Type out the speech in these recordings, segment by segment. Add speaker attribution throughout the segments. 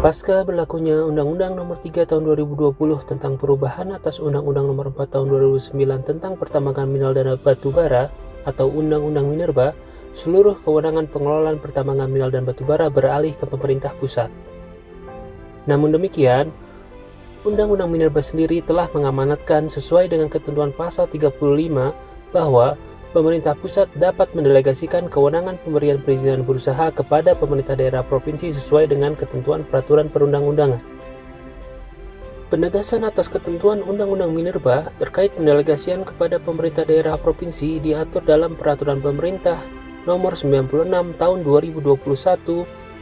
Speaker 1: Pasca berlakunya Undang-Undang Nomor 3 Tahun 2020 tentang perubahan atas Undang-Undang Nomor 4 Tahun 2009 tentang pertambangan mineral dan batu bara atau Undang-Undang Minerba, seluruh kewenangan pengelolaan pertambangan mineral dan batu bara beralih ke pemerintah pusat. Namun demikian, Undang-Undang Minerba sendiri telah mengamanatkan sesuai dengan ketentuan pasal 35 bahwa pemerintah pusat dapat mendelegasikan kewenangan pemberian perizinan berusaha kepada pemerintah daerah provinsi sesuai dengan ketentuan peraturan perundang-undangan. Penegasan atas ketentuan Undang-Undang Minerba terkait pendelegasian kepada pemerintah daerah provinsi diatur dalam Peraturan Pemerintah Nomor 96 Tahun 2021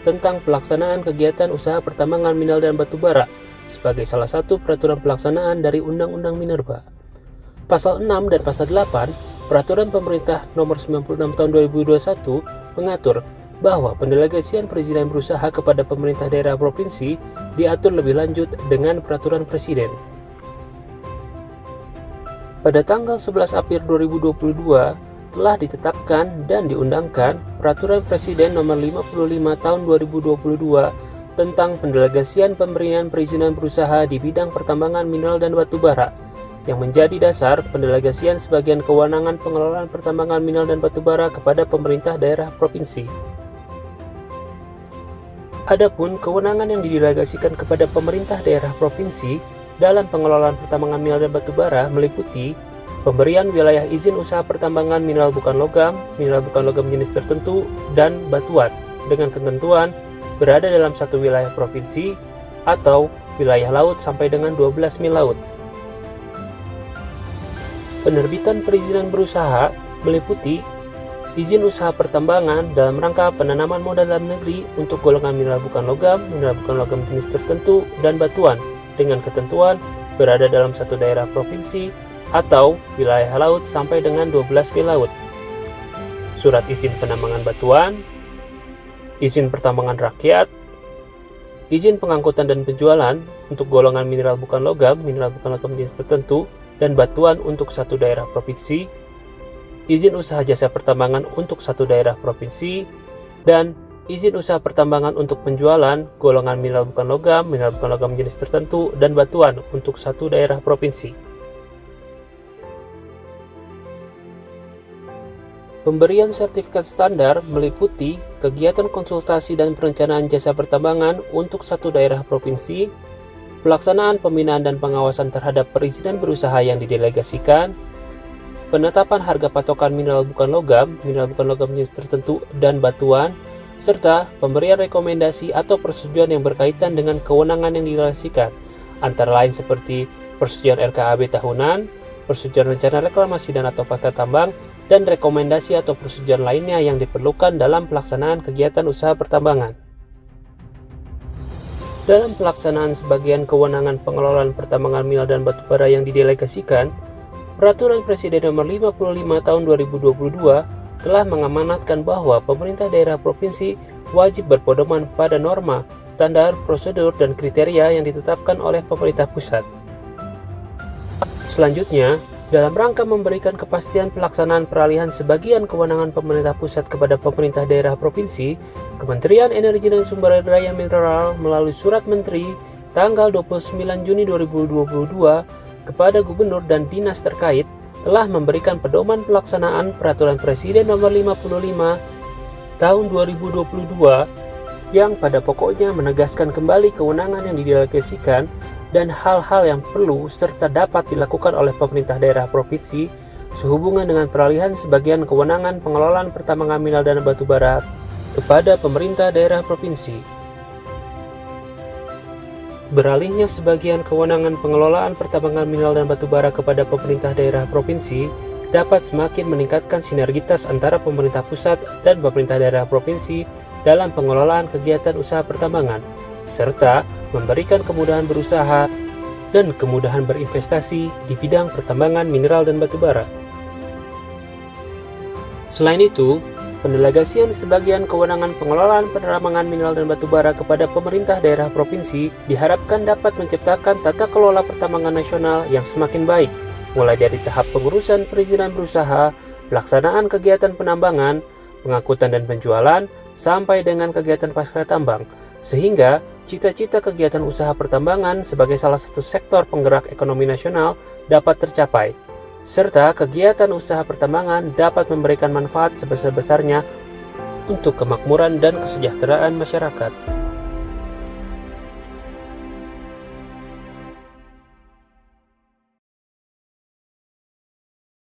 Speaker 1: tentang pelaksanaan kegiatan usaha pertambangan mineral dan batu bara sebagai salah satu peraturan pelaksanaan dari Undang-Undang Minerba. Pasal 6 dan Pasal 8 Peraturan Pemerintah Nomor 96 Tahun 2021 mengatur bahwa pendelegasian perizinan berusaha kepada pemerintah daerah provinsi diatur lebih lanjut dengan Peraturan Presiden. Pada tanggal 11 April 2022 telah ditetapkan dan diundangkan Peraturan Presiden Nomor 55 Tahun 2022 tentang pendelegasian pemberian perizinan berusaha di bidang pertambangan mineral dan batu bara, yang menjadi dasar pendelegasian sebagian kewenangan pengelolaan pertambangan mineral dan batu bara kepada pemerintah daerah provinsi. Adapun kewenangan yang didelegasikan kepada pemerintah daerah provinsi dalam pengelolaan pertambangan mineral dan batu bara meliputi pemberian wilayah izin usaha pertambangan mineral bukan logam jenis tertentu, dan batuan dengan ketentuan berada dalam satu wilayah provinsi atau wilayah laut sampai dengan 12 mil laut. Penerbitan perizinan berusaha meliputi izin usaha pertambangan dalam rangka penanaman modal dalam negeri untuk golongan mineral bukan logam jenis tertentu, dan batuan dengan ketentuan berada dalam satu daerah provinsi atau wilayah laut sampai dengan 12 mil laut. Surat izin penambangan batuan, izin pertambangan rakyat, izin pengangkutan dan penjualan untuk golongan mineral bukan logam jenis tertentu, dan batuan untuk satu daerah provinsi, izin usaha jasa pertambangan untuk satu daerah provinsi, dan izin usaha pertambangan untuk penjualan golongan mineral bukan logam jenis tertentu, dan batuan untuk satu daerah provinsi. Pemberian sertifikat standar meliputi kegiatan konsultasi dan perencanaan jasa pertambangan untuk satu daerah provinsi, pelaksanaan pembinaan dan pengawasan terhadap perizinan berusaha yang didelegasikan, penetapan harga patokan mineral bukan logam jenis tertentu, dan batuan, serta pemberian rekomendasi atau persetujuan yang berkaitan dengan kewenangan yang didelegasikan, antara lain seperti persetujuan RKAB tahunan, persetujuan rencana reklamasi dan atau pasca tambang, dan rekomendasi atau persetujuan lainnya yang diperlukan dalam pelaksanaan kegiatan usaha pertambangan. Dalam pelaksanaan sebagian kewenangan pengelolaan pertambangan mineral dan batu bara yang didelegasikan, Peraturan Presiden Nomor 55 Tahun 2022 telah mengamanatkan bahwa pemerintah daerah provinsi wajib berpedoman pada norma, standar, prosedur, dan kriteria yang ditetapkan oleh pemerintah pusat. Selanjutnya, dalam rangka memberikan kepastian pelaksanaan peralihan sebagian kewenangan pemerintah pusat kepada pemerintah daerah provinsi, Kementerian Energi dan Sumber Daya Mineral melalui Surat Menteri tanggal 29 Juni 2022 kepada Gubernur dan Dinas terkait telah memberikan pedoman pelaksanaan Peraturan Presiden Nomor 55 Tahun 2022 yang pada pokoknya menegaskan kembali kewenangan yang didelegasikan dan hal-hal yang perlu serta dapat dilakukan oleh pemerintah daerah provinsi sehubungan dengan peralihan sebagian kewenangan pengelolaan pertambangan mineral dan batu bara kepada pemerintah daerah provinsi. Beralihnya sebagian kewenangan pengelolaan pertambangan mineral dan batu bara kepada pemerintah daerah provinsi dapat semakin meningkatkan sinergitas antara pemerintah pusat dan pemerintah daerah provinsi dalam pengelolaan kegiatan usaha pertambangan, serta memberikan kemudahan berusaha dan kemudahan berinvestasi di bidang pertambangan mineral dan batu bara. Selain itu, pendelegasian sebagian kewenangan pengelolaan pertambangan mineral dan batu bara kepada pemerintah daerah provinsi diharapkan dapat menciptakan tata kelola pertambangan nasional yang semakin baik, mulai dari tahap pengurusan perizinan berusaha, pelaksanaan kegiatan penambangan, pengangkutan dan penjualan, sampai dengan kegiatan pasca tambang, Sehingga cita-cita kegiatan usaha pertambangan sebagai salah satu sektor penggerak ekonomi nasional dapat tercapai, serta kegiatan usaha pertambangan dapat memberikan manfaat sebesar-besarnya untuk kemakmuran dan kesejahteraan masyarakat.